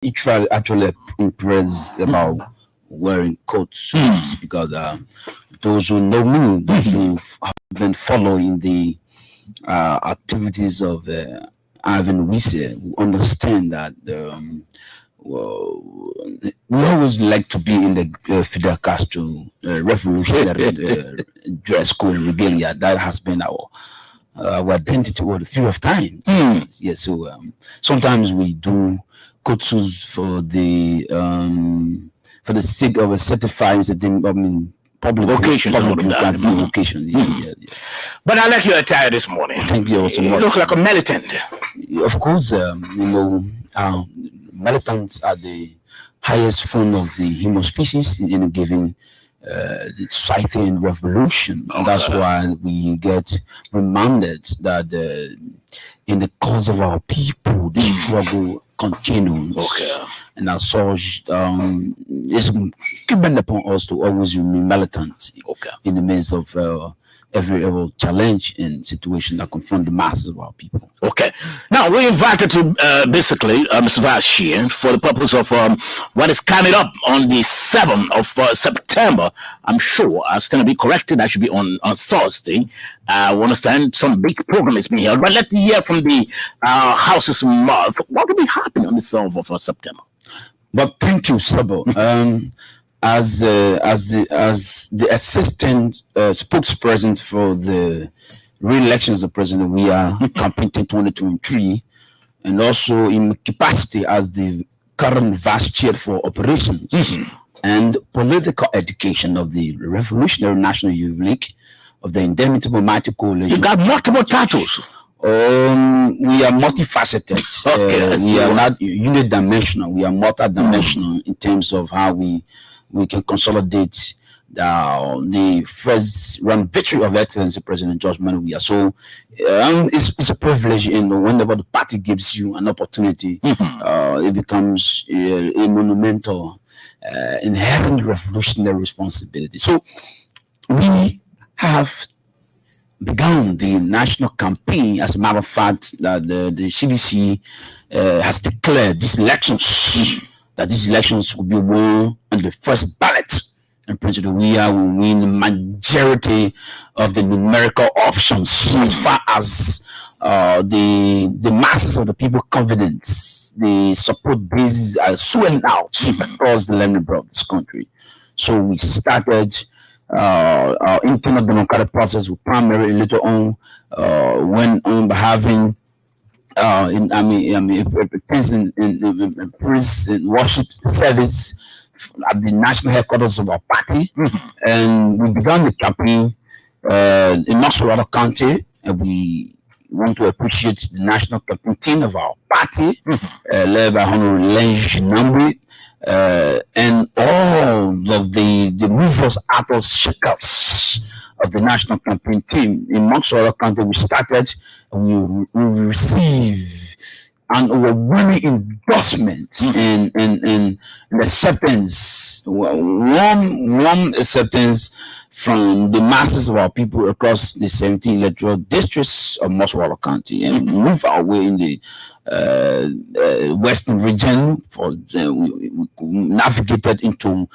he tried actually impressed about wearing coat suits because those who know me, those who have been following the activities of Alvin Wesseh, will understand that well, we always like to be in the Fidel Castro revolutionary dress code regalia. That has been our identity over the period of time. Yes, so sometimes we do coat suits for the sake of a certifying certain, public occasions. Occasions. Yeah. But I like your attire this morning. Thank you also You much. look like a militant. Of course, militants are the highest form of the human species in a given society and revolution. And that's why we get reminded that in the cause of our people, the struggle continues. And as such, it's incumbent upon us to always remain militant in the midst of every challenge and situation that confront the masses of our people. Okay. Now, we're invited to basically, Mr. Vice Chair, for the purpose of what is coming up on the 7th of September. I'm sure I stand to be corrected. That should be on Thursday. We understand some big program is being held. But let me hear from the House's mouth. What will be happening on the 7th of September? But thank you, Sabo. As the assistant spokesperson for the re-election of the president, we are campaigning 2023, and also in capacity as the current vice chair for operations and political education of the Revolutionary National Youth League of the Indomitable Mighty Coalition. You got multiple titles. We are multifaceted. We are not unidimensional. We are multidimensional in terms of how we can consolidate the first round victory of Excellency President George Weah. So it's a privilege, and whenever the party gives you an opportunity, it becomes a monumental, inherent revolutionary responsibility. So we have begun the national campaign. As a matter of fact, that the CDC has declared these elections will be won on the first ballot, and President Weah will win the majority of the numerical options as far as the masses of the people confidence, the support bases are swelling out across the land of this country. So we started our internal democratic process with primary later on went on by having in praise and worship service at the national headquarters of our party, and we began the campaign in Nasarawa County, and we want to appreciate the national campaign team of our party, led by Honorable Lenj Nambi, and all of the movers, actors, shakers of the national campaign team. In Nasarawa County, we started, and we received an overwhelming endorsement and acceptance, warm acceptance from the masses of our people across the 17 electoral districts of Nasarawa County, and move our way in the western region. We navigated into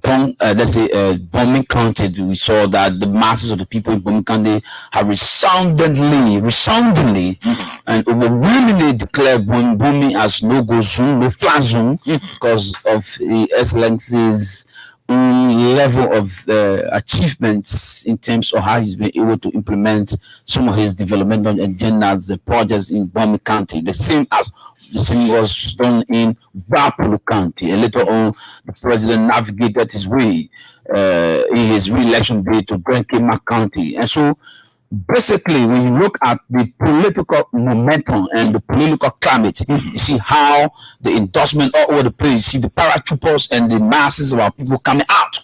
Bombing County. We saw that the masses of the people in Bombing County have resoundingly and overwhelmingly declared Bombing as no-go zone, no-fly zone, because of the Excellency's level of achievements in terms of how he's been able to implement some of his developmental agendas, the projects in Bombing County. The same was done in Bapulu County. And later on, the president navigated his way in his re-election bid to Grand Kema County. And so basically, when you look at the political momentum and the political climate, you see how the endorsement all over the place. You see the paratroopers and the masses of our people coming out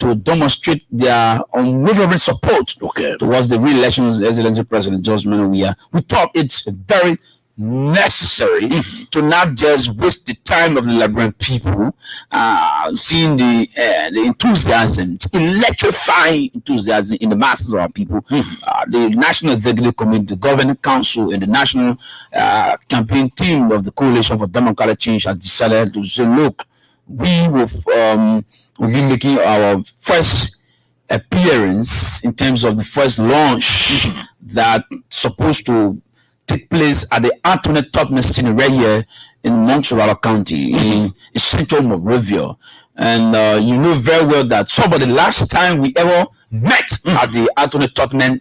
to demonstrate their unwavering support towards the re-election of Excellency President George Weah. We thought it's a very necessary to not just waste the time of the Liberian people, seeing the enthusiasm, electrifying enthusiasm in the masses of our people. The National Executive Committee, the Governing Council, and the National Campaign Team of the Coalition for Democratic Change has decided to say, look, we will be making our first appearance in terms of the first launch that supposed to take place at the Antoinette Tubman Center right here in Montreal County in central Monrovia. And you know very well that the last time we ever met at the Antoinette Tubman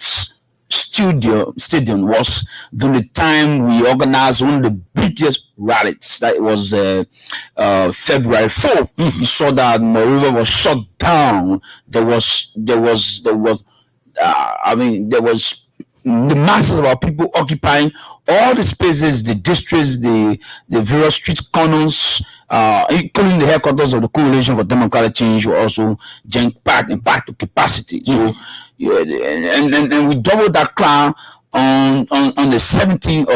stadium was during the time we organized one of the biggest rallies. That was February 4th. You saw that Monrovia was shut down. There was the masses of our people occupying all the spaces, the districts, the various street corners, including the headquarters of the Coalition for Democratic Change, were also jam-packed and packed to capacity. So, and we doubled that crowd on the 17th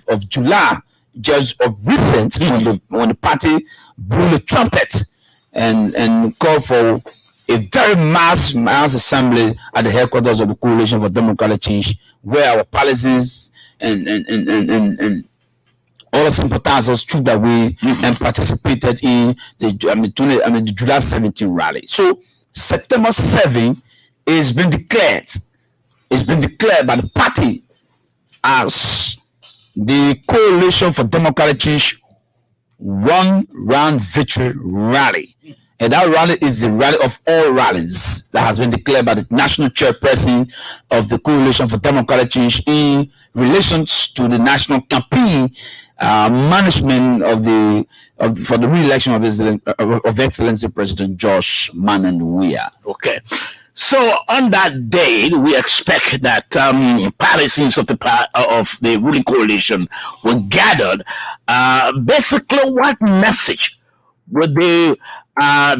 of July, just of recent, when the party blew the trumpet and called for a very mass assembly at the headquarters of the Coalition for Democratic Change, where our policies and all the sympathizers took their way and participated in the July 17 rally. So September 7 is been declared. It's been declared by the party as the Coalition for Democratic Change one round victory rally. And that rally is the rally of all rallies that has been declared by the national chairperson of the Coalition for Democratic Change in relation to the national campaign management for the re-election of Excellency President Josh Manuel. Okay. So on that day, we expect that partisans of the ruling coalition were gathered. Basically, what message would they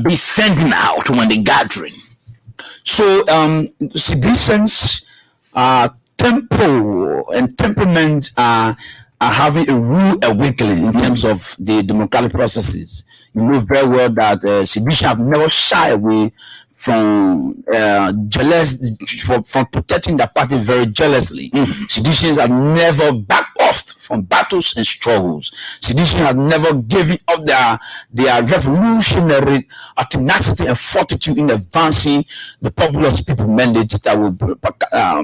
be sending out when they're gathering? So citizens, tempo and temperament are having a rude awakening in terms of the democratic processes. You know very well that citizens have never shy away from from protecting the party very jealously. Citizens have never backed off from battles and struggles. Citizens have never given up their revolutionary tenacity and fortitude in advancing the populous people mandate that will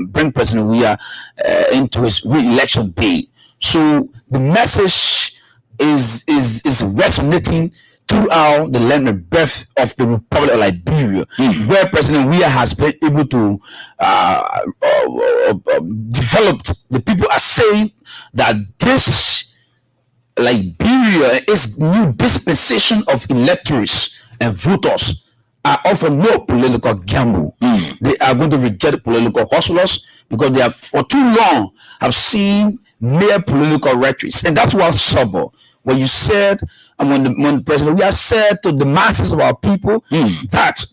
bring President Weah into his re-election bid. So the message is resonating throughout the land and birth of the Republic of Liberia, where President Weah has been able to develop. The people are saying that this Liberia is new dispensation of electors and voters are often no political gamble. They are going to reject political hustlers because they have for too long have seen mere political rhetoric, and that's what Sabo. When you said, and when President Weah said to the masses of our people that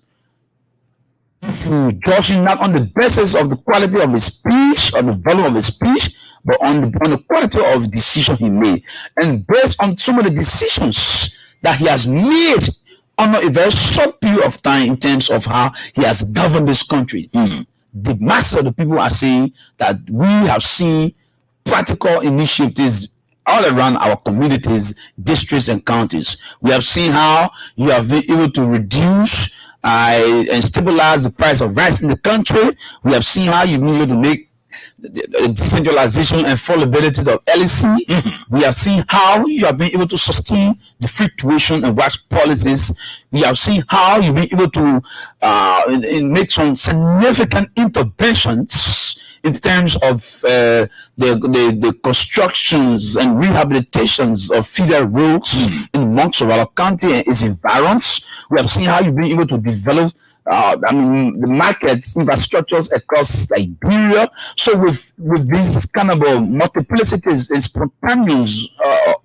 to judge him not on the basis of the quality of his speech or the volume of his speech, but on the quality of the decision he made, and based on some of the decisions that he has made on a very short period of time in terms of how he has governed this country. The masses of the people are saying that we have seen practical initiatives all around our communities, districts, and counties. We have seen how you have been able to reduce and stabilize the price of rice in the country. We have seen how you've been able to make the decentralization and fallibility of LEC. We have seen how you have been able to sustain the free tuition and rights policies. We have seen how you've been able to make some significant interventions in terms of the constructions and rehabilitations of feeder roads in Montreal County and its environs. We have seen how you've been able to develop the markets, infrastructures across Liberia. So with these kind of multiplicities and spontaneous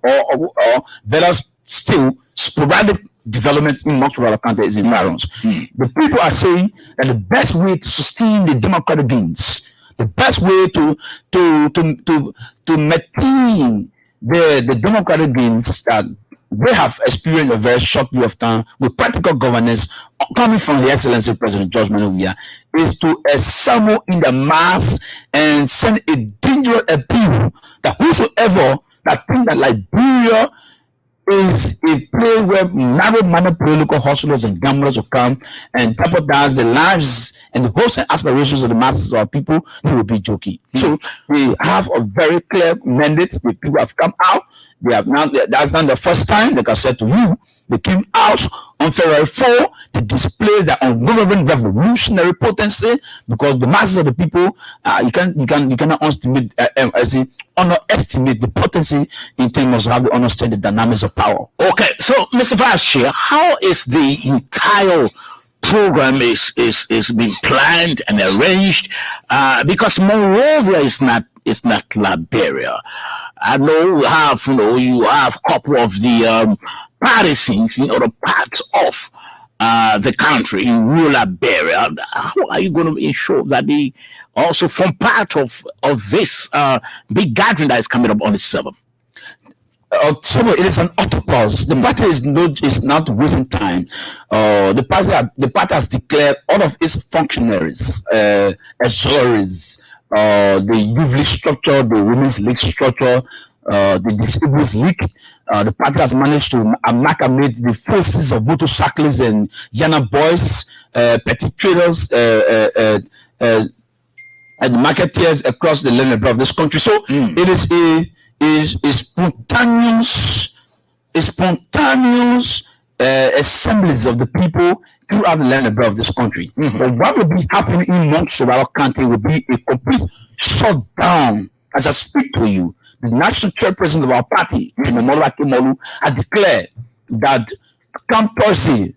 or better still sporadic development in Montreal County is environs. The people are saying that the best way to sustain the democratic gains, the best way to maintain the democratic gains that they have experienced a very short period of time with practical governance coming from His Excellency President George Manneh is to assemble in the mass and send a dangerous appeal that whosoever that think that Liberia is a place where narrow-minded political hustlers and gamblers will come and jeopardize the lives and the hopes and aspirations of the masses of our people, they will be joking. So we have a very clear mandate. The people have come out. They have now. That's not the first time. Like I said to you, they came out on February 4 to display their ungoverned revolutionary potency, because the masses of the people, you cannot underestimate the potency in terms of how they understand the dynamics of power. Okay, so Mr. Vice Chair, how is the entire program is being planned and arranged? Because Monrovia is not Liberia. I know you have a couple of the partisans in other parts of the country in rural Liberia. How are you going to ensure that they also form part of this big gathering that is coming up on the 7th? So it is an autopause. The party is not wasting time. The party has declared all of its functionaries, auxiliaries, the youth league structure, the women's league structure, the disabled league. The party has managed to amalgamate the forces of motorcyclists and Yana boys, petty traders, and marketeers across the land of this country. So it is a spontaneous assemblies of the people throughout the land of this country. But what will be happening in Montserrat County will be a complete shutdown. As I speak to you, the national chairperson of our party, Molu Akimolu, has declared that come Thursday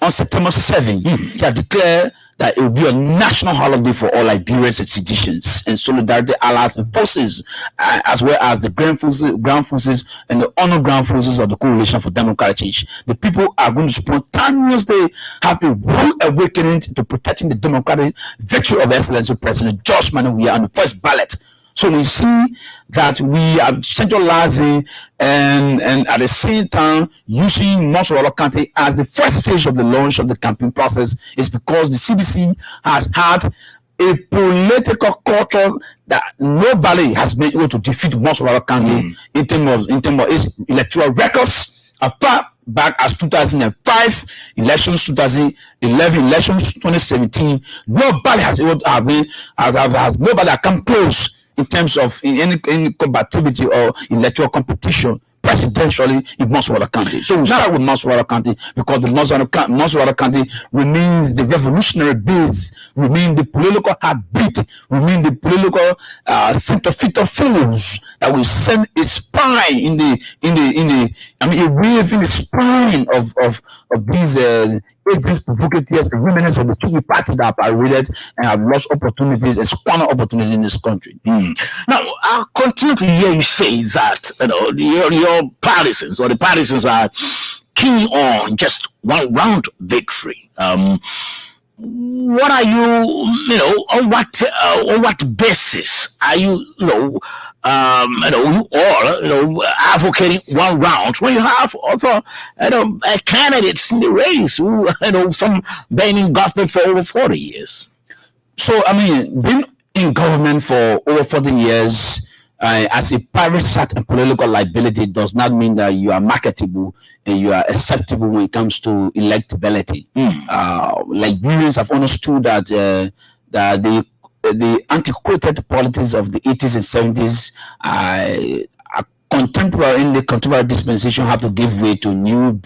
on September 7, he has declared that it will be a national holiday for all Liberians and citizens and solidarity allies and forces, as well as the ground forces and the honor ground forces of the Coalition for Democratic Change. The people are going to spontaneously have a rude awakening to protecting the democratic victory of Excellency President George Manneh on the first ballot. So we see that we are centralizing and at the same time using Montserrat County as the first stage of the launch of the campaign process, is because the CDC has had a political culture that nobody has been able to defeat Montserrat County in terms of its electoral records. As far back as 2005 elections, 2011 elections, 2017, nobody has nobody has come close in terms of any combativity or electoral competition presidentially in Montserrat County. So we start with Montserrat County because the Montserrat County remains the revolutionary base, remain the political heartbeat, remain the political centrifugal force that will send a spine a wave in the spine of these agents, provocateurs, and remnants of the two parties that have paraded and have lost opportunities and squandered opportunities in this country. Now, I'll continue to hear you say that your partisans or the partisans are keen on just one round victory. What are you, on what basis are you, advocating one round when you have other, candidates in the race who, some been in government for over 40 years? So, being in government for over 40 years, as a parasite and political liability does not mean that you are marketable and you are acceptable when it comes to electability. Liberians have understood that the antiquated politics of the 80s and 70s are contemporary in the contemporary dispensation have to give way to new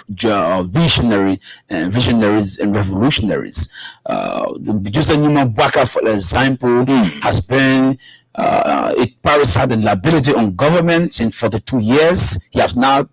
visionaries and revolutionaries. Joseph Newman Bwaka, for example, has been a parasite and liability on government since 42 years. He has now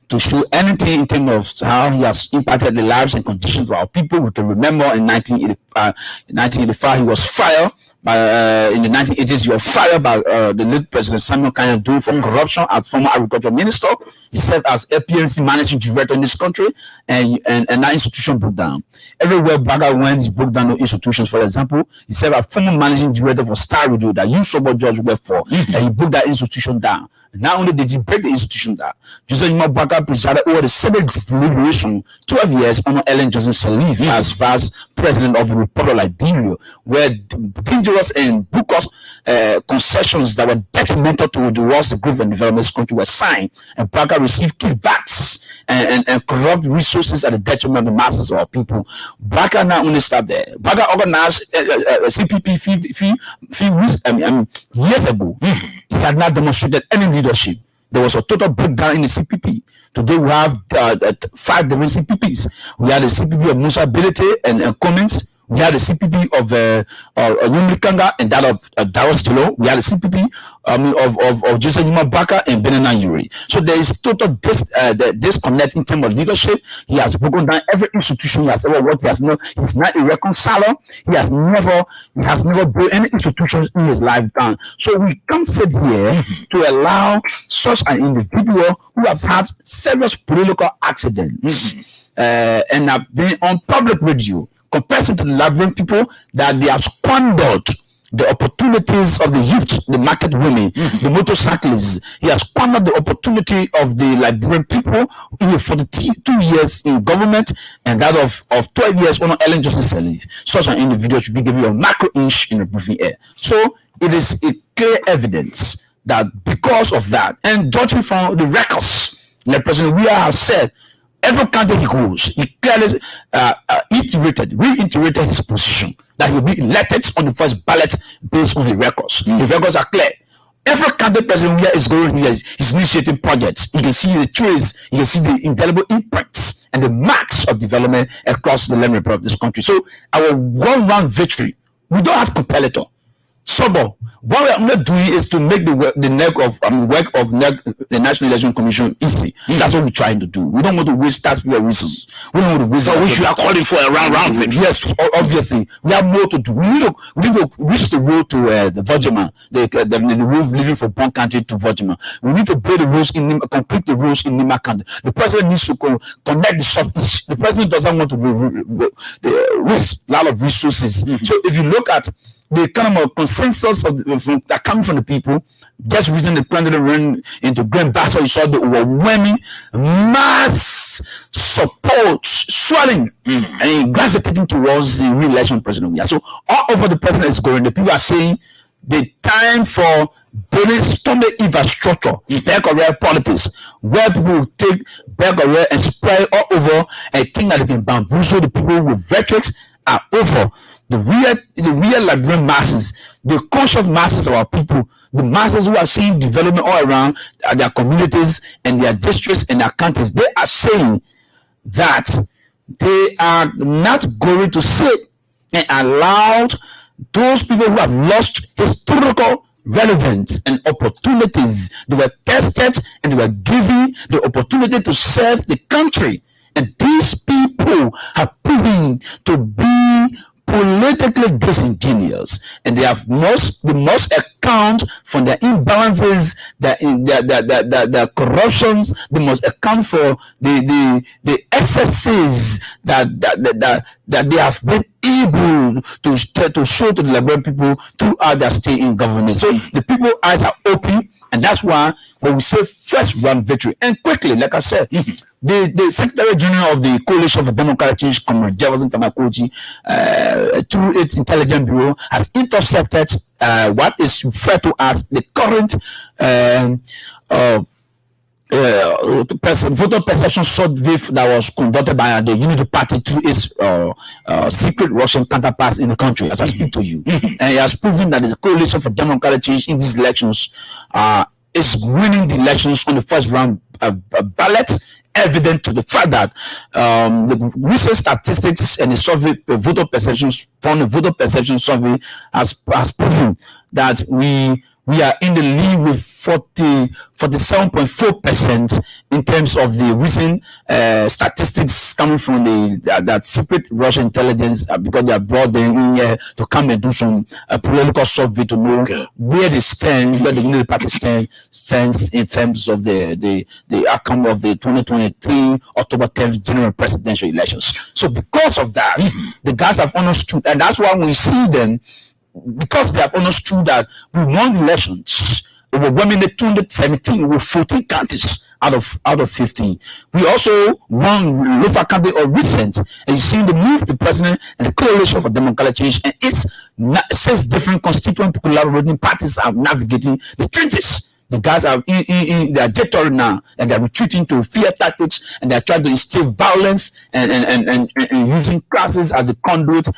to show anything in terms of how he has impacted the lives and conditions of our people. We can remember in 1985 he was fired in the 1980s, you were fired by the late President Samuel Kanyadu for corruption as former agriculture minister. He served as APNC managing director in this country, and that institution broke down. Everywhere Braga went, he broke down the institutions. For example, he served as former managing director for Star Radio that you Sobo George worked for, and he broke that institution down. Not only did he break the institution down, Joseph Braga presided over the Senate deliberation 12 years under Ellen Johnson Sirleaf as vice president of the Republic of Liberia, where dangerous and bogus concessions that were detrimental to the world's growth and development of this country were signed, and Braga received kickbacks and corrupt resources at the detriment of the masses of our people. Braga not only stopped there. Braga organized CPP years ago. He had not demonstrated any leadership. There was a total breakdown in the CPP. Today we have 5 different CPPs. We had the CPP of Musa Bilete and Cummins. We had the CPP of Yumri Kanga and that of Daros Tilo. We had the CPP of Joseph Baka and Benana Yuri. So there is total disconnect in terms of leadership. He has broken down every institution he has ever worked. He's not a reconciler. He has never built any institutions in his lifetime. So we can't sit here to allow such an individual who has had serious political accidents and have been on public radio confessing to the Liberian people that they have squandered the opportunities of the youth, the market women, the motorcyclists. He has squandered the opportunity of the Liberian people in 42 years in government and that of 12 years under Ellen Johnson Sirleaf. Such an individual should be given a macro inch in the briefing air. So it is a clear evidence that because of that, and judging from the records, the President Weah has said, every country he goes, he clearly reiterated his position that he will be elected on the first ballot based on the records. The records are clear. Every country President Weah is going here, he's initiating projects. You can see the trace, you can see the indelible imprints and the marks of development across the land of this country. So our one-round victory, we don't have competitor. Sobo, what we are not doing is to make the work of the National Election Commission easy. That's what we're trying to do. We don't want to waste taxpayer resources. We don't want to waste. So which we are calling for a round victory. Yes, obviously we have more to do. We need to reach the road to the Virgin, the road leading from Bon County to Virgin. We need to build the roads complete the roads in Nima County. The president needs to connect the southeast. The president doesn't want to waste a lot of resources. So if you look at the kind of consensus that comes from the people, just recently the president ran into Grand Basel, you saw the overwhelming mass support swelling and gravitating towards the re-election of President Weah. So all over the president is going. The people are saying the time for brainstorming infrastructure, back of real politics, where people will take back of real and spread all over and think that they can bamboozle the people with rhetorics are over. The real Liberian masses, the conscious masses of our people, the masses who are seeing development all around their communities and their districts and their counties, they are saying that they are not going to sit and allow those people who have lost historical relevance and opportunities. They were tested and they were given the opportunity to serve the country. And these people have proven to be politically disingenuous, and they have the most account for their imbalances, the corruptions. They must account for the excesses that they have been able to show to the Liberian people throughout their stay in government. So the people's eyes are open, and that's why when we say first round victory, and quickly, like I said, the Secretary General of the Coalition for Democratic Change, Comrade Jefferson Tamakoji, through its intelligence bureau, has intercepted what is referred to as the current voter perception survey that was conducted by the Unity Party through its secret Russian counterparts in the country, as I speak to you. And it has proven that the Coalition for Democratic Change in these elections is winning the elections on the first round ballot, evident to the fact that the recent statistics and the survey voter perceptions from the voter perception survey has proven that we we are in the lead with 47.4% in terms of the recent statistics coming from that secret Russian intelligence, because they are brought them in here to come and do some political survey to know where they stand, where the Unity Party stands in terms of the outcome of the 2023 October 10th general presidential elections. So because of that, the guys have understood, and that's why we see them, because they have understood that we won the elections overwhelmingly 217 with 14 counties out of 15. We also won local county of recent, and you see the move the president and the coalition for democratic change, and it's 6 different constituent collaborating parties are navigating the trenches. The guys are in their territory now, and they're retreating to fear tactics, and they're trying to instill violence and using classes as a conduit to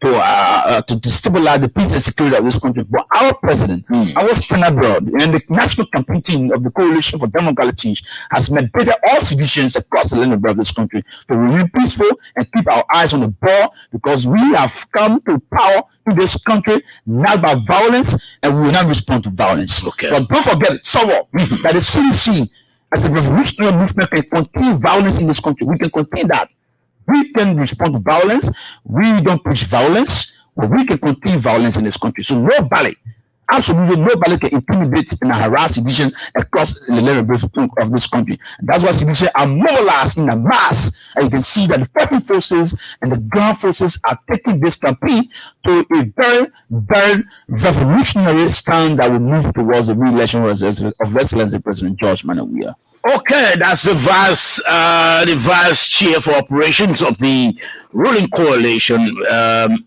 destabilize the peace and security of this country. But our president, our senator, and the national campaign team of the Coalition for Democratic Change has mandated all citizens across the land of this country to remain peaceful and keep our eyes on the ball, because we have come to power in this country not by violence, and we will not respond to violence. But don't forget, that the CDC as a revolutionary movement can contain violence in this country. We can contain that. We can respond to violence. We don't preach violence, but we can contain violence in this country. So nobody, absolutely nobody, can intimidate and harass citizens across the land of this country. And that's why citizens are mobilized in a mass. And you can see that the fighting forces and the ground forces are taking this campaign to a very, very revolutionary stand that will move towards the re-election of Excellency President George Weah. Okay, that's the vice chair for operations of the ruling coalition,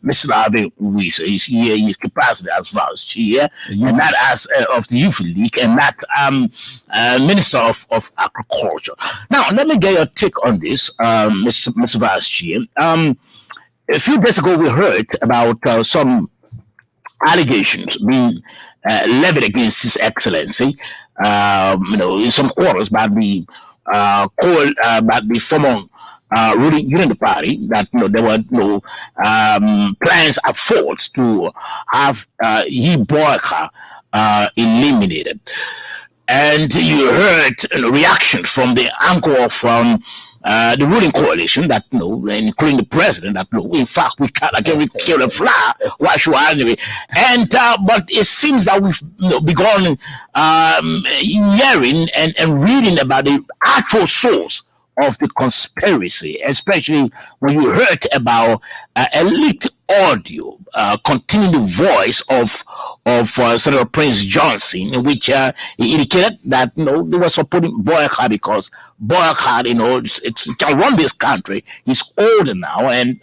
Mr. Alvin Wesseh. He's here. He's capacity as vice chair, and that as of the Youth League, and that Minister of Agriculture. Now, let me get your take on this, Mr. Vice Chair. A few days ago, we heard about some allegations being levied against His Excellency. In some quarters by the former ruling Unity Party, that there were no plans afoot to have Boyka eliminated. And you heard a reaction from the anchor of the ruling coalition, that including the president, that in fact we can't kill a fly. Why should I anyway? And but it seems that we've begun hearing and reading about the actual source of the conspiracy, especially when you heard about elite audio containing the voice of Senator Prince Johnson, in which he indicated that they were supporting Boyka because Boyka, it can run this country. He's older now, and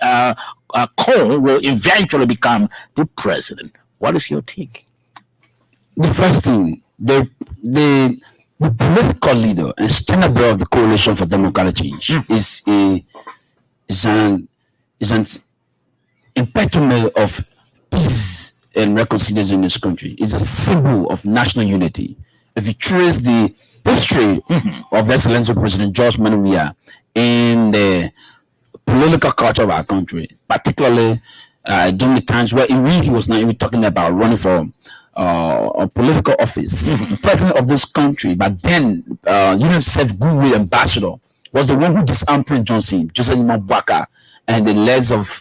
Kong will eventually become the president. What is your take? The first thing, the political leader and standard bearer of the Coalition for Democratic Change is an epitome of peace and reconciliation in this country. It's a symbol of national unity. If you trace the history of Excellency President George Weah in the political culture of our country, particularly during the times where he was not even talking about running for a political office, president of this country, but then UNICEF Goodwill Ambassador was the one who disarmed Prince Johnson, Joseph Mabwaka, and the legs of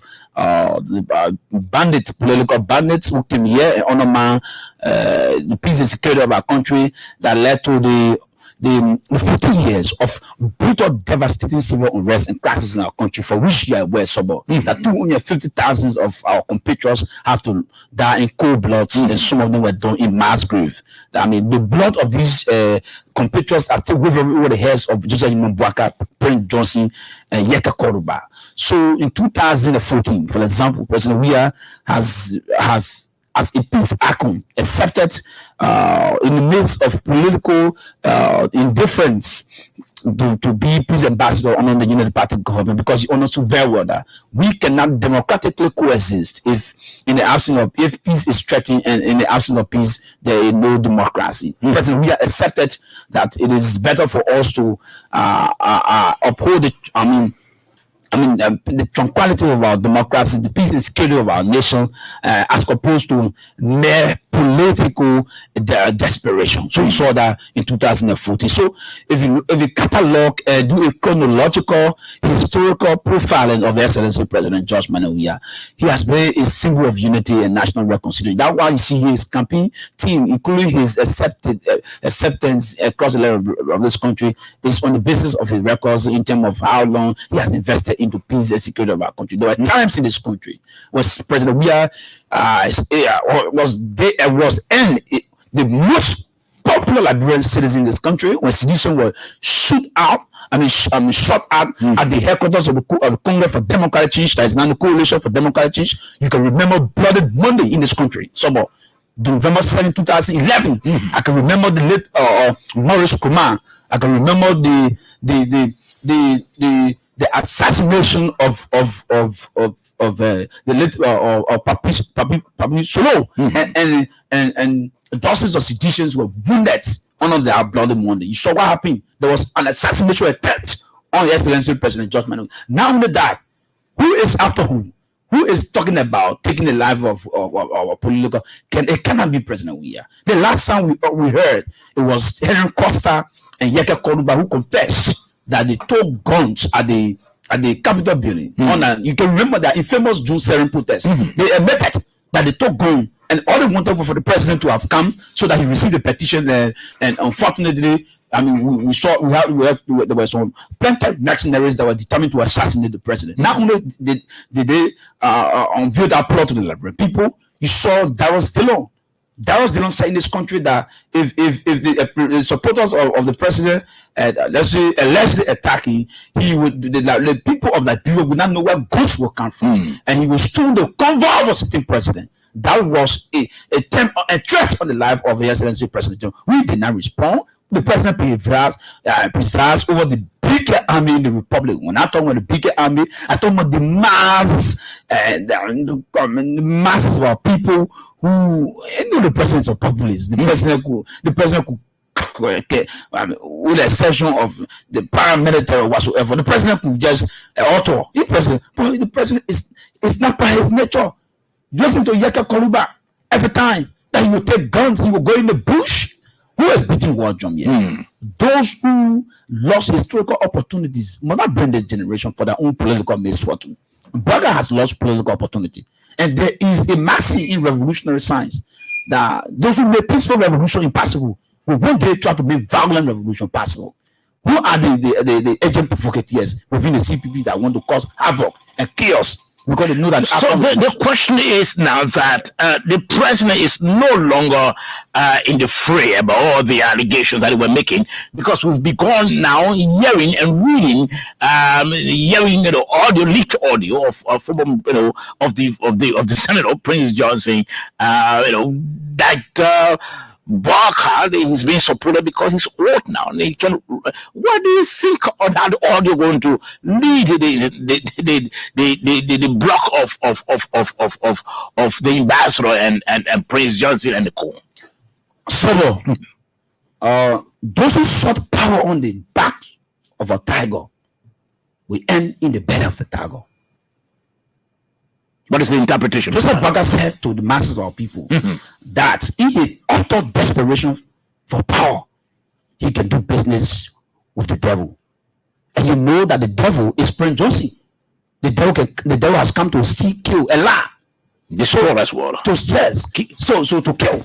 political bandits who came here and undermine the peace and security of our country, that led to the 14 years of brutal, devastating civil unrest and crisis in our country, for which you are aware, that 250,000 of our compatriots have to die in cold blood, and some of them were done in mass grave. I mean, the blood of these compatriots are still wavering over the heads of Joseph Mbwaka, Prince Johnson, and Yeka Koruba. So in 2014, for example, President Weah has as a peace icon, accepted in the midst of political indifference to be peace ambassador under the Unity Party government, because he understood very well that we cannot democratically coexist if peace is threatened, and in the absence of peace there is no democracy. President, we have accepted that it is better for us to uphold the tranquility of our democracy, the peace and security of our nation, as opposed to mere political desperation. So you saw that in 2014. So if you catalog, do a chronological, historical profiling of the Excellency President George Manuel Weah, he has been a symbol of unity and national reconciliation. That's why you see his campaign team, including his acceptance across the level of this country, is on the basis of his records in terms of how long he has invested into peace and security of our country. There were times in this country where President Weah was the most popular Liberian citizen in this country when sedition was shot out at the headquarters of the Congress for Democratic Change, that is now the Coalition for Democratic Change. You can remember Blooded Monday in this country. November 7, 2011. I can remember the late Maurice Kumar. I can remember the assassination of the late Papi Solo, and dozens of citizens were wounded on their Bloody Monday. You saw what happened. There was an assassination attempt on the Excellency President George Manuel. Now only that, who is after whom? Who is talking about taking the life of political? It cannot be President Weah. The last time we heard, it was Henry Costa and Yeke Koruba who confessed that they took guns at the Capitol building. You can remember that infamous June 7 protest. They admitted that they took guns, and all they wanted was for the president to have come so that he received a petition. And unfortunately, we saw there were some planted mercenaries that were determined to assassinate the president. Not only did they unveil that plot to the Liberian people, you saw Darrell Dillon said in this country that if the supporters of the president, let's say allegedly attacking, the people of Liberia would not know where goods will come from, and he will steal the convoy of a sitting president. That was a threat on the life of the Excellency President. We did not respond. The president presides over the bigger army in the republic. When I talk about the bigger army, I talk about the masses of our people who, the president is a populist. The president could, with the exception of the paramilitary or whatsoever, the president could just author. The president is not by his nature. Listen to Yeke Koruba every time that he will take guns, he will go in the bush. Who is beating war drum here? Those who lost historical opportunities must not bring the generation for their own political misfortune. Burger has lost political opportunity. And there is a maxim in revolutionary science that those who make peaceful revolution impossible will one day try to make violent revolution possible. Who are the agent provocateurs within the CPP that want to cause havoc and chaos? Because they know that. So the question is now that the president is no longer in the fray about all the allegations that they were making, because we've begun now hearing and reading, hearing audio, leaked audio of the Senator Prince Johnson, that. Barker is being supported because he's old now. What do you think of that audio going to lead the block of the ambassador and Prince Johnson and the co? So, those who sought power on the back of a tiger will end in the belly of the tiger. What is the interpretation? Just like Barker said to the masses of our people, that in a utter desperation for power, he can do business with the devil. And you know that the devil is Prince Johnson. The devil has come to steal, kill, and lie. Destroy as well. Yes. So to kill.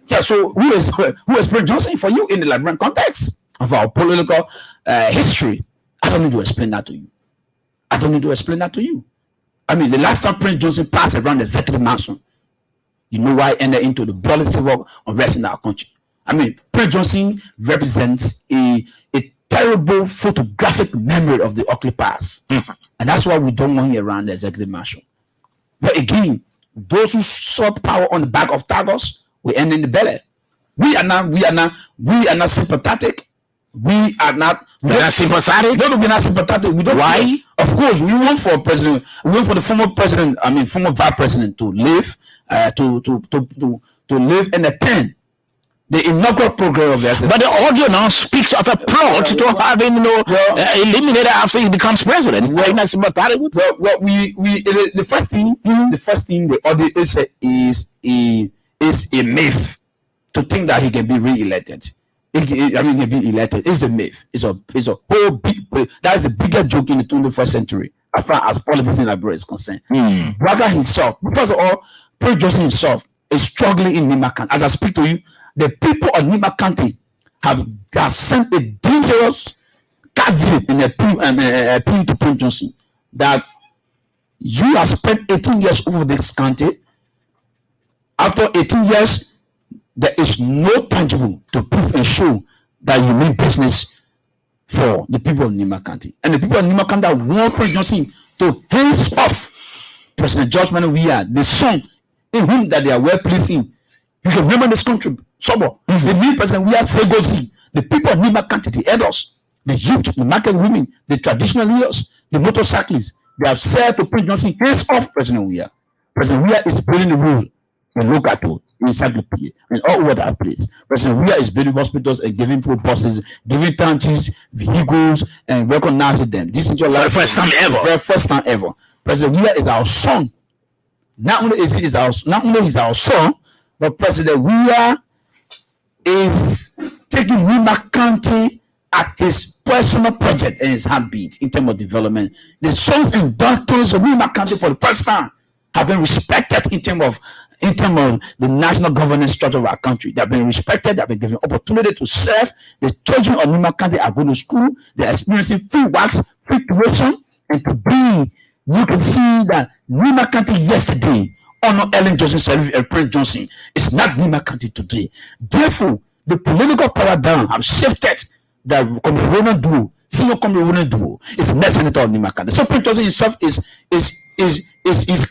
Yeah. So who is Prince Johnson for you in the Liberian context of our political history? I don't need to explain that to you. The last time Prince Johnson passed around the executive mansion, you know why he entered into the bloody civil unrest in our country. Prince Johnson represents a terrible photographic memory of the ugly past. And that's why we don't want him around the executive mansion. But again, those who sought power on the back of tigers will end in the belly. We are not sympathetic. We are not sympathetic. No, we're not sympathetic. We don't. Why? Of course, we want for president. We want for the former president. former vice president to live, to live and attend the inaugural program of the But the audio now speaks of a plot to have him, eliminated after he becomes president. The first thing the audio is a myth to think that he can be re-elected. He can be elected. It's a myth. It's a whole big. That is the biggest joke in the 21st century as far as politics in Liberia is concerned. Braga himself, first of all, Prince Johnson himself is struggling in Nima County. As I speak to you, the people of Nima County have sent a dangerous caveat in appeal to Prince Johnson that you have spent 18 years over this county. After 18 years, there is no tangible to prove and show that you mean business for the people of Nima County. And the people of Nima County want Prince Johnson to hands off President George Manneh Weah, the son in whom that they are well pleasing. You can remember this country, the new President Weah Segozi, the people of Nima County, the elders, the youth, the market women, the traditional leaders, the motorcyclists, they have said to Prince Johnson, hands off President Weah. President Weah is building the rule in Locato, in Saglepie, and all over that place. President Weah is building hospitals and giving people buses, giving townships, vehicles, and recognizing them. This is your life. For the first time ever. For the first time ever. President Weah is our son. Not only is he our son, but President Weah is taking Nima County at his personal project and his heartbeat in terms of development. The sons and daughters of Nima County for the first time have been respected in terms of the national governance structure of our country. They have been respected. They have been given opportunity to serve. The children of Nima County are going to school. They are experiencing free works, free tuition, and to be, you can see that Nima County yesterday, Honor Ellen Johnson Sirleaf and Prince Johnson, is not Nima County today. Therefore, the political paradigm have shifted. The Comrade duo, senior Comrade duo, is the next senator of Nima County. So Prince Johnson himself is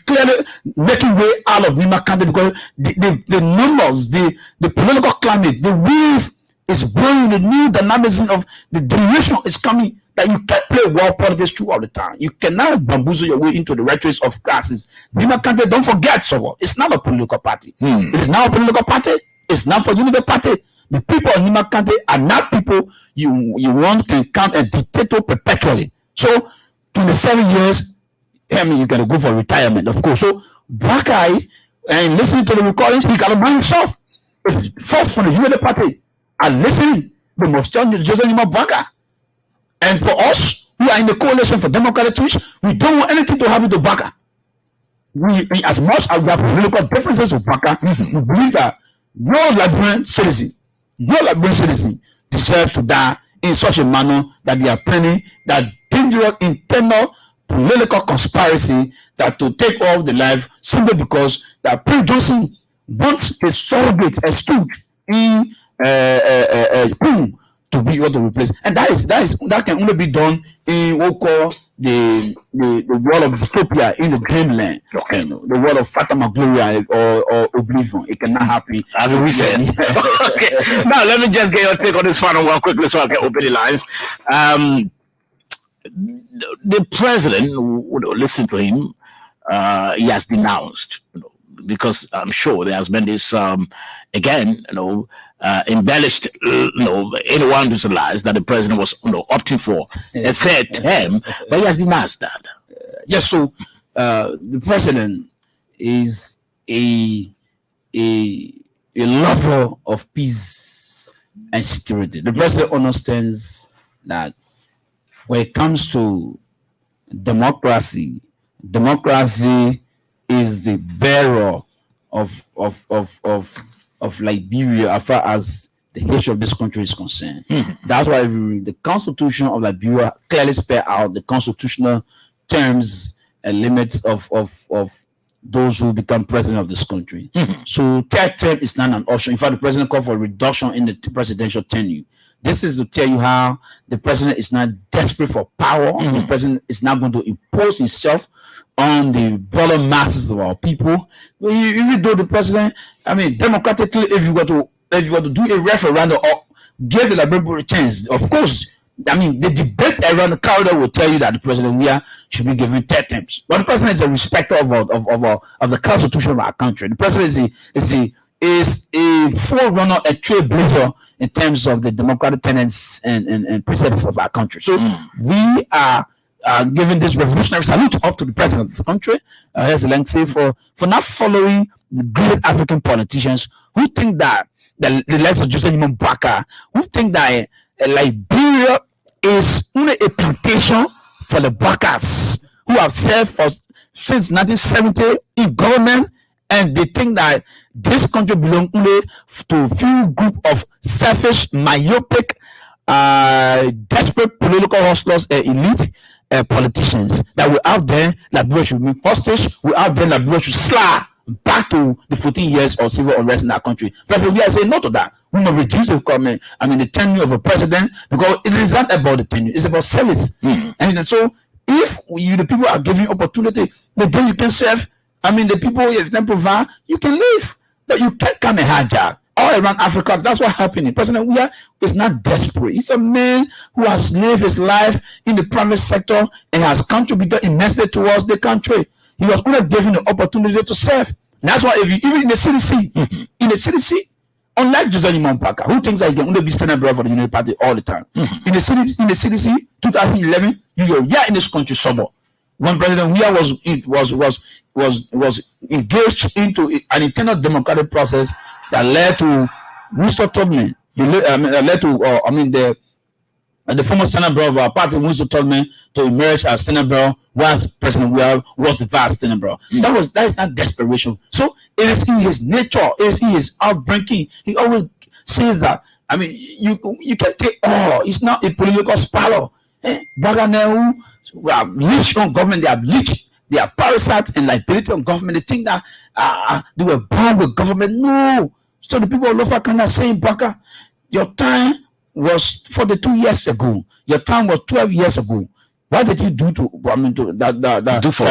clearly making way out of Nima County because the numbers, the political climate, the wave is blowing, the new dynamism of the generation is coming, that you can't play world politics through all the time. You cannot bamboozle your way into the rhetoric of classes. Nima County, don't forget, so it's not a political party. It is not a political party. It's not for unity party. The people of Nima County are not people you want can count a dictator perpetually. So 27 years, you gotta go for retirement, of course. So black eye and listening to the recordings, he gotta mind himself. If folks from the unity party are listening, they must tell Joseph Nima Vaca. And for us who are in the coalition for democratic change, we don't want anything to happen to Vaca. We as much as we have political differences with Vaca, we believe that no Liberian citizen deserves to die in such a manner that they are planning that dangerous internal political conspiracy that to take off the life simply because that Prince Johnson wants a surrogate, a stooge in to be able to replace, and that can only be done in what we call the world of dystopia, in the dreamland, the world of Fatima Gloria or oblivion. It cannot happen. Alvin Wesseh. Okay. Now let me just get your take on this final one quickly so I can open the lines. The president, listen to him. He has denounced, because I'm sure there has been this again, embellished, anyone who's realized that the president was opting for a third term, but he has denounced that. Yes, so the president is a lover of peace and security. The president understands that when it comes to democracy is the bearer of Liberia as far as the history of this country is concerned. That's why the Constitution of Liberia clearly spell out the constitutional terms and limits of those who become president of this country. So third term is not an option. In fact, the president called for a reduction in the presidential tenure. This is to tell you how the president is not desperate for power. The president is not going to impose himself on the broader masses of our people. Even though the president, democratically, if you were to do a referendum or give the Liberal a chance, of course, the debate around the corridor will tell you that the president should be given 10 terms. But the president is a respecter of the constitution of our country. The president is is a forerunner, a trailblazer in terms of the democratic tenets and precepts of our country. So we are giving this revolutionary salute up to the president of this country, His Excellency, for not following the great African politicians who think that the likes of Joseph Mbaka, who think that Liberia is only a plantation for the Bakas who have served for since 1970 in government, and they think that this country belongs only to a few group of selfish, myopic, desperate political hustlers and elite politicians that we out there that we should be hostage, we out there that we should slide back to the 14 years of civil unrest in our country. President, we are saying no to that. We must reduce the tenure of a president, because it is not about the tenure, it's about service. And so if the people are giving opportunity, then you can serve. The people, if they provide, you can live, but you can't come and hijack all around Africa. That's what happening. President Weah is not desperate. He's a man who has lived his life in the private sector and has contributed immensely towards the country. He was only given the opportunity to serve. That's why even in the CDC, unlike Joseph Mbaka, who thinks that he can only be standing brother for the Unity Party all the time. In the CDC, 2011, you were in this country sober. When President Weah was engaged into an internal democratic process that led to Winston Tubman, led to the former Senate Bureau of our party, Winston Tubman, to emerge as Senate Bureau, whilst President Weah was the vice Senate Bureau. That is not desperation. So it is in his nature, it is in his outbreaking. He always says that. You can take it's not a political spiral. Baganehu have leached on government, they have leached, they are parasites and liability on government. They think that they were bound with government. No. So the people of Lofa Kanda saying, Baka, your time was 42 years ago. Your time was 12 years ago. What did you do to for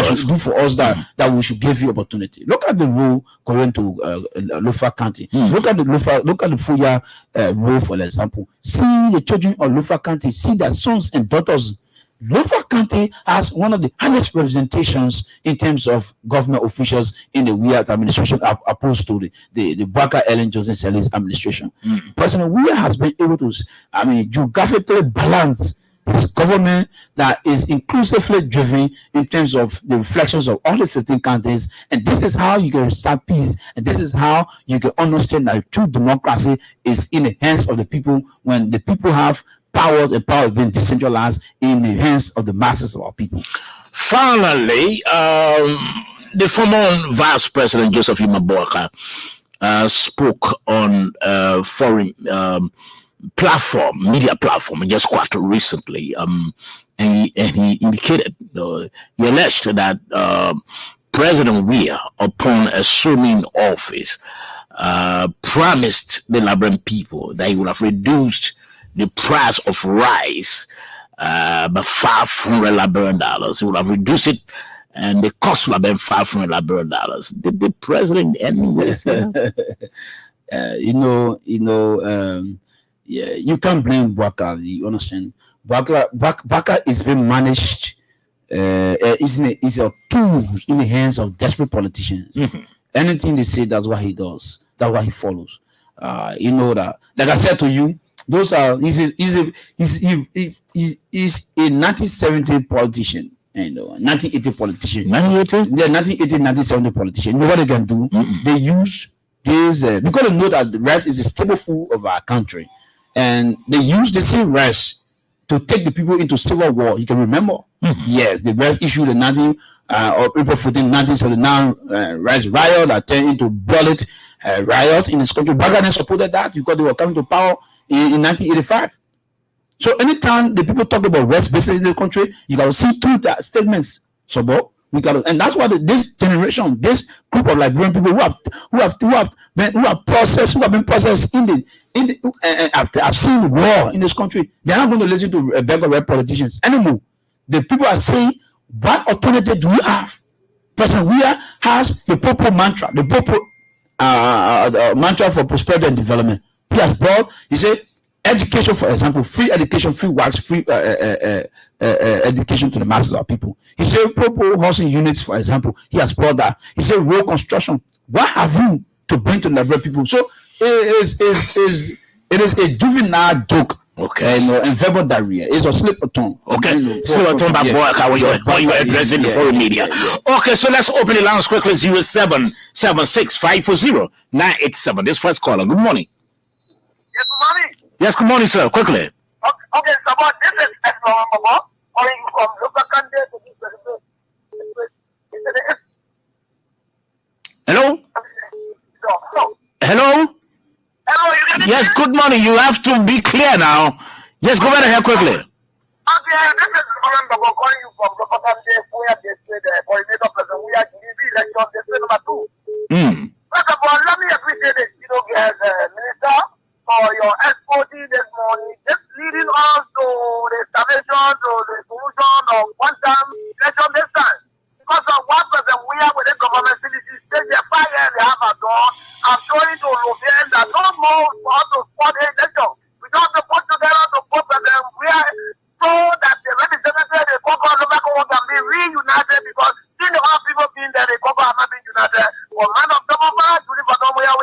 us that we should give you opportunity? Look at the rule going to Lofa County. Look at the Fuya rule, for example. See the children of Lofa County, see their sons and daughters. Lofa County has one of the highest representations in terms of government officials in the Weah administration, opposed to the Baka Ellen Johnson Selly's administration. President Weah has been able to, geographically balance his government that is inclusively driven in terms of the reflections of all the 15 counties, and this is how you can start peace, and this is how you can understand that true democracy is in the hands of the people, when the people have powers, and power is being decentralized in the hands of the masses of our people. Finally, the former Vice President Joseph Mbaka spoke on foreign media platform, just quite recently, and he indicated, he alleged that President Weah, upon assuming office, promised the Liberian people that he would have reduced the price of rice by 500 Liberian dollars. He would have reduced it, and the cost would have been 500 Liberian dollars. Did the president anyway say that? You can't blame Baka. You understand? Baka is being managed. Is a tool in the hands of desperate politicians. Anything they say, that's what he does. That's what he follows. You know that. Like I said to you, those are he's a 1970 politician. 1980 politician. 1970 politician. You know what they can do? They use this because they know that the rice is a staple food of our country. And they use the same rice to take the people into civil war. You can remember? Yes, the rice issued the April 14, 1979 rice riot that turned into bullet riot in this country. Bagadan supported that because they were coming to power in 1985. So anytime the people talk about rice business in the country, you got to see through that statements. And that's why this generation, this group of Liberian people who have been processed I've seen war in this country. They're not going to listen to beggar politicians anymore. The people are saying, what alternative do we have? President Weah has the purple mantra, mantra for prosperity and development. He said, education, for example, free education, free works, free education to the masses of people. He said, purple housing units, for example, he has brought that. He said, road construction. What have you to bring to Liberian people. So it is a juvenile joke. Okay, and verbal diarrhea. It's a slip of tongue. Okay, slip of tongue by boy when you're addressing the foreign media. Okay, so let's open the lines quickly. 0776-540-987. This first caller. Good morning. Yes, good morning. Yes, good morning, sir. Quickly. Okay, so what this is calling from local country to this. Hello? Hello? Yes, good morning. You have to be clear now. Yes, go right ahead quickly. Okay, this is calling you from local country where they say the coordinator president, we are giving election, they say number 2. First of all, let me appreciate the minister for your exporting this morning, just leading us to the salvation, to the solution of one-time election this time. Because of what person we are with the government facilities, they are 5 years they have a door, I'm showing to Lovian that no more for us to support the election. We don't have to put together to put them. We are so that the representatives, the Congo, can be reunited because still the other people being there, the Congo are not being united. For man of government, we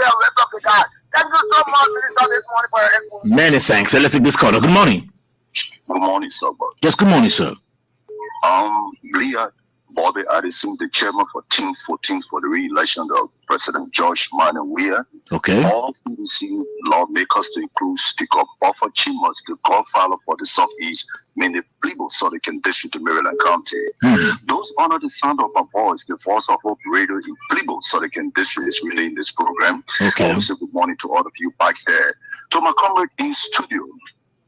are rest of the guy. Thank you so much, Minister, this morning for your input. Many thanks. So let's take this caller. Good morning. Good morning, sir. Yes, good morning, sir. Leah Bobby Addison, the chairman for Team 14 for the re-election of President George Manuel Weah. Okay. All CDC lawmakers to include Speaker Buffer Chimas, the godfather for the Southeast, meaning Plebo Sodican District in Maryland County. Those under the sound of my voice, the voice of Hope Radio in Plebo Sodican District is relaying this program. Okay. Also, good morning to all of you back there. To my comrade in studio,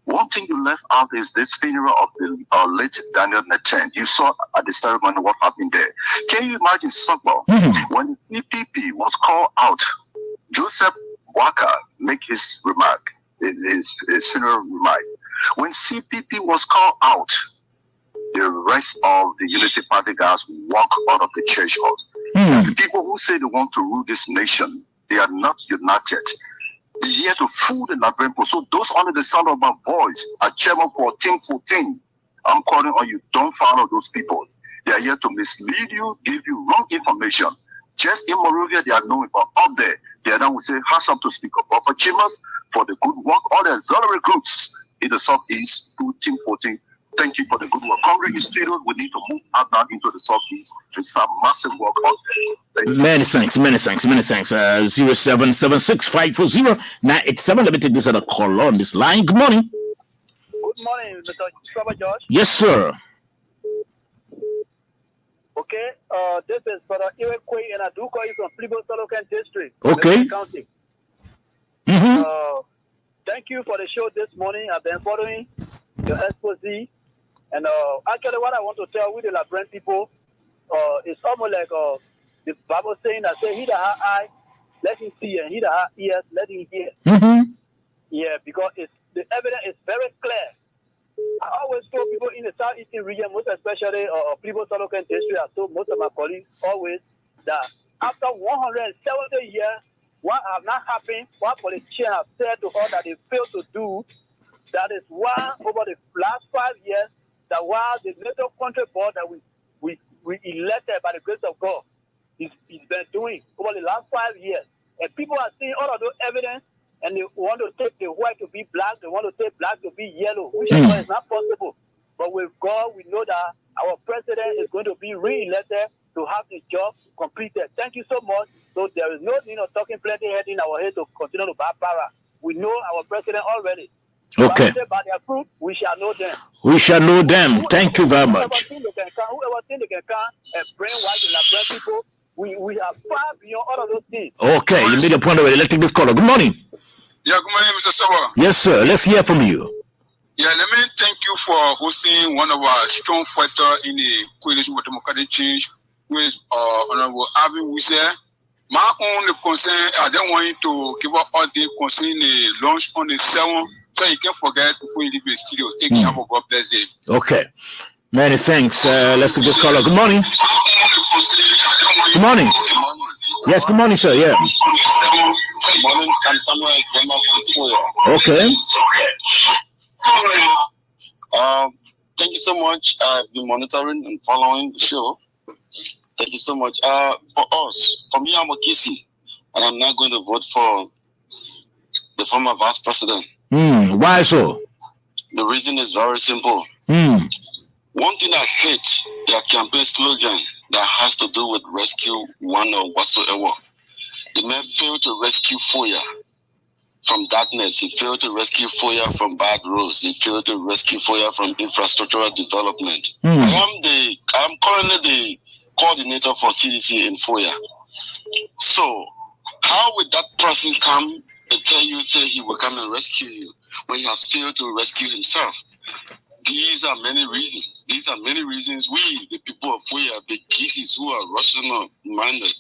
one thing you left out is this funeral of the late Daniel Nathan. You saw at the ceremony what happened there. Can you imagine someone when the CPP was called out? Joseph Walker make his remark, his funeral remark. When CPP was called out, the rest of the Unity Party guys walk out of the church house. The people who say they want to rule this nation, they are not united. They're here to fool the Liberian people. So those under the sound of my voice are chairman for Team 14. I'm calling on you, don't follow those people. They are here to mislead you, give you wrong information. Just in Moravia, they are knowing, but up there, they are now will say, hands up to Speaker Buffer Chimas for the good work. All the auxiliary groups in the Southeast to Team 14. Thank you for the good work. Congress is still, we need to move out now into the Southeast to start massive work out there. Many thanks. 0776-540-987. Let me take this other call on this line. Good morning. Good morning, Mr. Trevor George. Yes, sir. Okay, this is for the Iroquois, and I do call you from Plebo Solocan District. Okay. County. Thank you for the show this morning. I've been following your expose. And actually, what I want to tell with the Liberian people, it's almost like the Bible saying that say, he that has eyes, let him see, and he that has ears, let him hear. Yeah, because the evidence is very clear. I always told people in the southeastern region, most especially people Solocan District, I told most of my colleagues always that after 170 years, what have not happened, what politicians have said to us that they failed to do, that is why over the last 5 years, that while the little country board that we elected by the grace of God, he's been doing over the last 5 years. And people are seeing all of those evidence, and they want to take the white to be black, they want to take black to be yellow, which is not possible. But with God, we know that our president is going to be re-elected to have the job completed. Thank you so much. So there is no need of talking plenty head in our head to continue to buy power. We know our president already. Okay. By their fruit, we shall know them. We shall know them. Thank you very much. Whoever think they can come and brainwash the Liberian people, we are far beyond all of those things. Okay, you made a point already. Let's take this caller. Good morning. Yeah, good morning, Mr. Sawa. Yes, sir. Let's hear from you. Yeah, let me thank you for hosting one of our strong fighters in the Coalition for Democratic Change, with Honorable Alvin Wesseh. My only concern, I don't want you to give up all the concerning the launch on the 7th, so you can't forget before you leave the studio. Take care of God bless you. Okay. Many thanks. Let's take this caller. Good morning. Good morning. Yes, good morning, sir. Yeah. Good morning, I'm Samuel Okay. Thank you so much. I've been monitoring and following the show. Thank you so much. For us, for me, I'm a Kisi. and I'm not going to vote for the former vice president. Why so? The reason is very simple. One thing I hate their campaign slogan that has to do with rescue one or whatsoever. The man failed to rescue Foya from darkness. He failed to rescue Foya from bad roads. He failed to rescue Foya from infrastructural development. I'm currently the coordinator for CDC in Foya. So how would that person come and tell you, say he will come and rescue you when he has failed to rescue himself? These are many reasons. These are many reasons we, the people of Foya, the cases who are Russian-minded,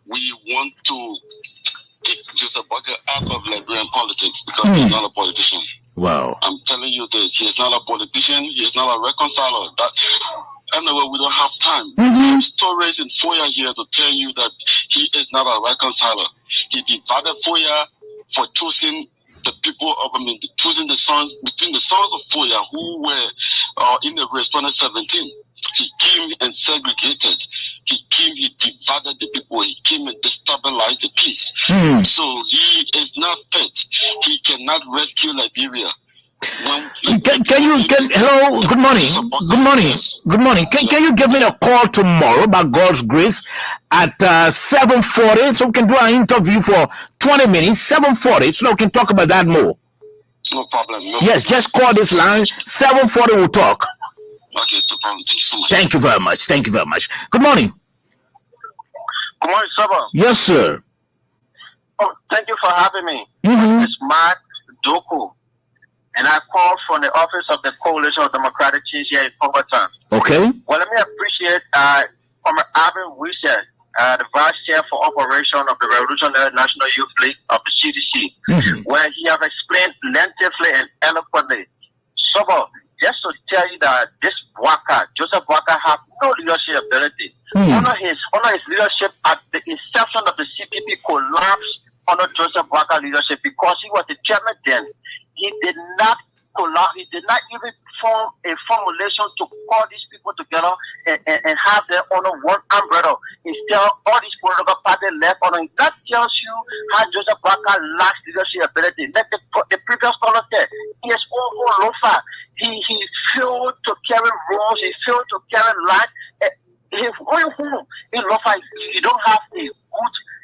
we want to kick Joseph Boakai out of Liberian politics because he's not a politician. Wow. I'm telling you this. He is not a politician. He is not a reconciler. Anyway, we don't have time. We have stories in Foya here to tell you that he is not a reconciler. He divided Foya for choosing the people of, choosing the sons, between the sons of Foya who were in the race 2017. He came and segregated. He came, he divided the people. He came and destabilized the peace. So he is not fit. He cannot rescue Liberia. Hello, good morning. Can you give me a call tomorrow, by God's grace, at 7:40, so we can do an interview for 20 minutes, 7:40, so we can talk about that more. No problem. Yes, just call this line, 7:40, we'll talk. Okay, no problem. Thank you so much. Thank you very much. Thank you very much. Good morning. Good morning, Saba. Yes, sir. Oh, thank you for having me. It's Mark Doko, and I call from the office of the Coalition of Democratic Change here in Pemberton. Okay. Well, let me appreciate Alvin Wesseh, the Vice Chair for Operation of the Revolutionary National Youth League of the CDC, where he has explained lengthily and eloquently. So, just to tell you that this Joseph Boakai, have no leadership ability. Under his leadership at the inception of the CPP collapsed under Joseph Boakai leadership because he was the chairman then. He did not collapse. He did not even form a formulation to call these people together and have them under one umbrella. Instead, all these political parties left on him. That tells you how Joseph Boakai lacks leadership ability. Like the previous caller said, he is over lofa. He failed to carry roles. He failed to carry light. He going home in lofa. You don't have a good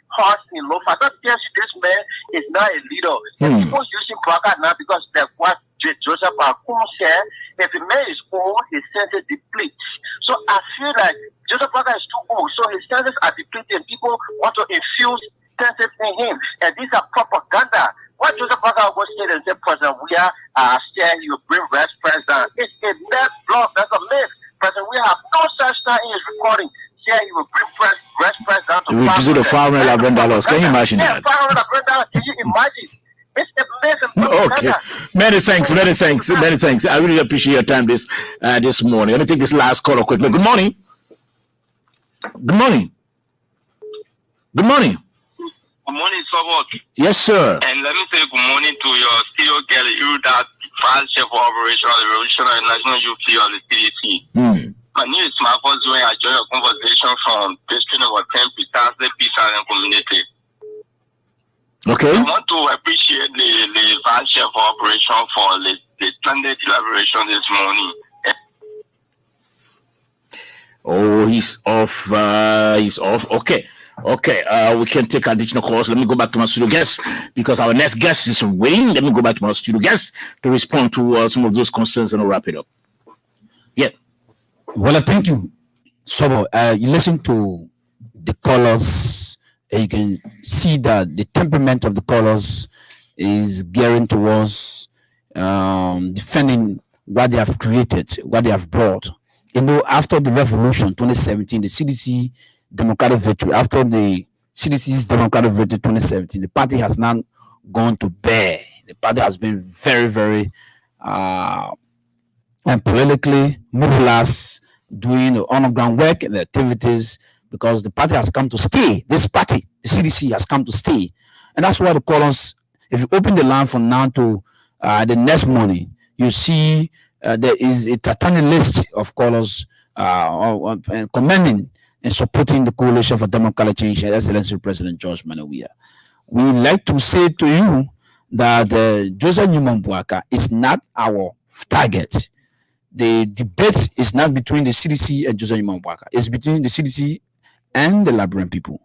heart in lofa. That tells you this man is not a leader. And people using Boakai now because that's what Joseph Boakai said. If a man is old, his senses deplete. So I feel like Joseph Boakai is too old, so his senses are depleted. People want to infuse senses in him, and these are propaganda. What Joseph Boakai was saying and said, President, we are saying you bring rest president. It's a net block. That's a myth. President, we have no such thing in his recording. Saying he will bring rest president to reduce the $500. Can you imagine that? $500. Can you imagine? It's amazing. Okay. Many thanks. I really appreciate your time this morning. Let me take this last caller quickly. Good morning. Good morning, Sobot. Yes, sir. And let me say good morning to your CEO girl, you that Vice Chair for Operation of the Revolutionary National Youth League of the CDC. My name is Marcos Joy. I join your conversation from District number 10, Precisely Peace and Community. Okay. I want to appreciate the Vice Chair for Operation for the splendid elaboration this morning. Oh, he's off. Okay. We can take additional calls. Let me go back to my studio guest because our next guest is waiting. Let me go back to my studio guest to respond to some of those concerns and I'll wrap it up. Yeah. Well, thank you. So, you listen to the callers, and you can see that the temperament of the callers is gearing towards defending what they have created, what they have brought. You know, after the revolution 2017, the CDC Democratic victory, after the CDC's Democratic victory 2017, the party has now gone to bear. The party has been very, very and politically mobilized, doing the underground work and the activities because the party has come to stay. This party, the CDC, has come to stay. And that's why the callers, if you open the line from now to the next morning, you see there is a titanic list of callers commending and supporting the Coalition for Democratic Change and Excellency President George Manawia. We like to say to you that Joseph Nyumambuaka is not our target. The debate is not between the CDC and Joseph Nyumambuaka. It's between the CDC and the Liberian people.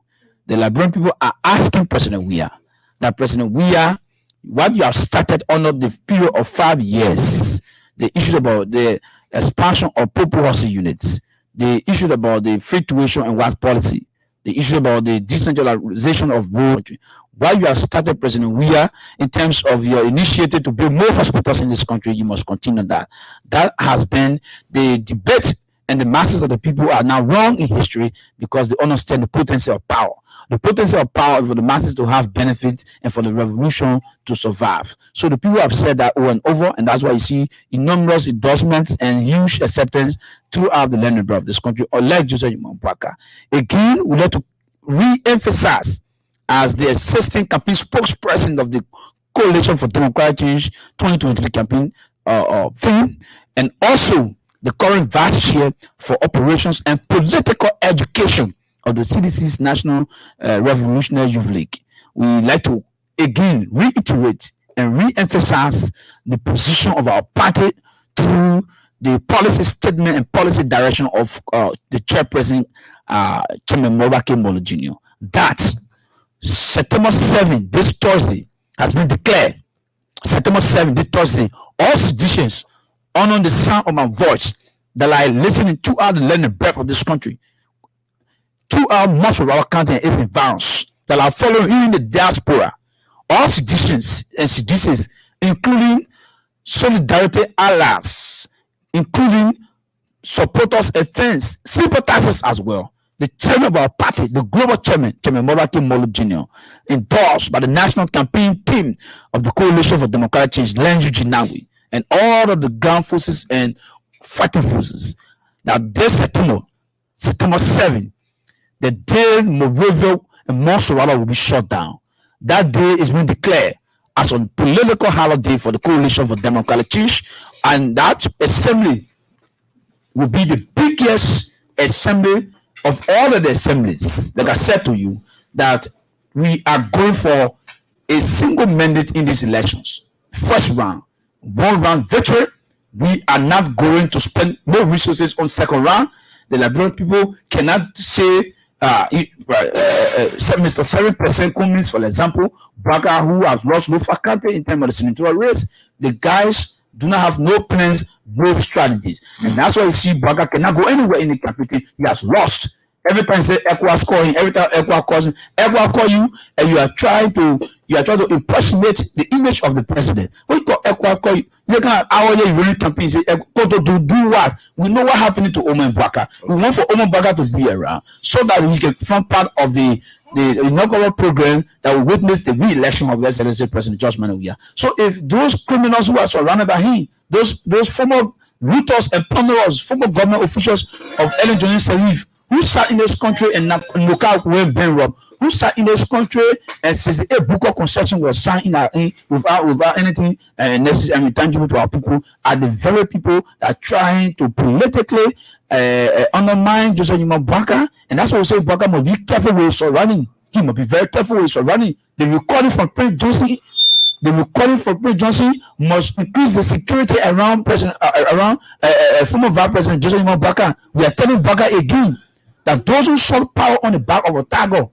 The Liberian people are asking President Weah, that President Weah, what you have started under the period of 5 years, the issue about the expansion of purple housing units, the issue about the free tuition and WASP policy, the issue about the decentralization of rural country, why you have started President Weah in terms of your initiative to build more hospitals in this country, you must continue that. That has been the debate, and the masses of the people are now wrong in history because they understand the potency of power. The potency of power is for the masses to have benefit and for the revolution to survive. So the people have said that over and over, and that's why you see enormous endorsements and huge acceptance throughout the land of this country, unlike Joseph Nyumambuaka. Again, we like to re-emphasize as the assistant campaign spokesperson of the Coalition for Democratic Change 2023 campaign theme, and also the current vice chair for operations and political education of the CDC's National Revolutionary Youth League. We like to again reiterate and re-emphasize the position of our party through the policy statement and policy direction of the chairperson, Chairman Mobake Molo Jr. That September 7, this Thursday, has been declared. September 7, this Thursday, all seditions honor the sound of my voice that are listening throughout the land and breadth of this country, throughout much of our country and its environs, that are following in the diaspora, all seditions and seditionists, including Solidarity Alliance, including supporters and fans, sympathizers as well. The chairman of our party, the global chairman, Chairman Mobake Molo Jr., endorsed by the national campaign team of the Coalition for Democratic Change, Lenju Jinawi, and all of the ground forces and fighting forces. Now, this September 7, the day Morovia and Monserrata will be shut down. That day is being declared as a political holiday for the Coalition for Democratic Change, and that assembly will be the biggest assembly of all of the assemblies. Like I said to you, that we are going for a single mandate in these elections. First round, 1 round victory. We are not going to spend more resources on second round. The Liberian people cannot say 7% communists, for example, Braga, who has lost no faculty in terms of the senatorial race. The guys do not have no plans, no strategies. And that's why you see Braga cannot go anywhere in the capital. He has lost. Every time say Ekwa scoring, every time Ekwa calls him, Ekwa call you, and you are trying to impersonate the image of the president. When you call Ekwa call you, you can you really campaign say do what? We know what happened to Oman Baka. We want for Oman Baka to be around so that we can form part of the inaugural program that will witness the re-election of the Excellency President George Manawia. So if those criminals who are surrounded by him, those former looters and plunderers, former government officials of Ellen Johnson Sirleaf, who sat in this country and not look out when Ben Rob, who sat in this country and says a book of concession was signed without anything necessary and intangible to our people, are the very people that are trying to politically undermine Joseph Nyumambuaka. And that's why we say Baka must be careful with his surrounding. He must be very careful with his surrounding. The recording from Prince Johnson must increase the security around former Vice President Joseph Nyumambuaka. We are telling Baka again that those who sought power on the back of a tiger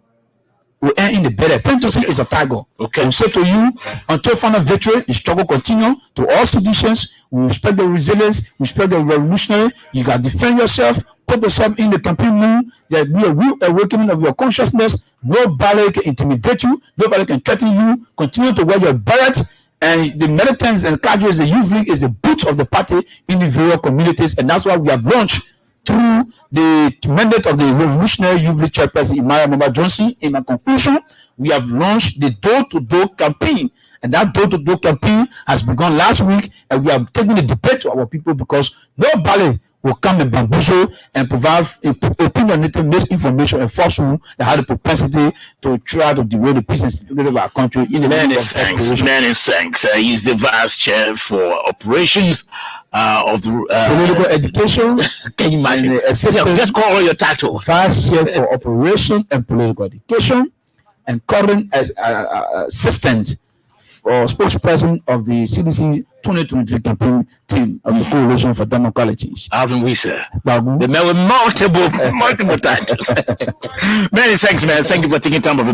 will end in the better. Prince Johnson is a tiger. Okay. We say to you, until final victory, the struggle continue. To all seditions, we respect the resilience, we respect the revolutionary. You got to defend yourself, put yourself in the campaign mood. There will be a real awakening of your consciousness. Nobody can intimidate you. Nobody can threaten you. Continue to wear your beret. And the militants and cadres, the youth league is the boots of the party in the various communities. And that's why we have launched through the mandate of the Revolutionary Youth League Chairperson Imara Mamba Johnson. In my conclusion, we have launched the door-to-door campaign, and that door-to-door campaign has begun last week, and we are taking the debate to our people because nobody will come and bamboozle and provide opinionated misinformation and falsehood that have the propensity to try to derail the peace and stability of our country. Many thanks. He's the vice chair for operations of the political education. Can you imagine? Just call all your title. Vice chair for operation and political education, and current assistant or spokesperson of the CDC 2023 campaign team of the Coalition for Democracies. Alvin Wesseh. The man with multiple titles. Many thanks, man. Thank you for taking time of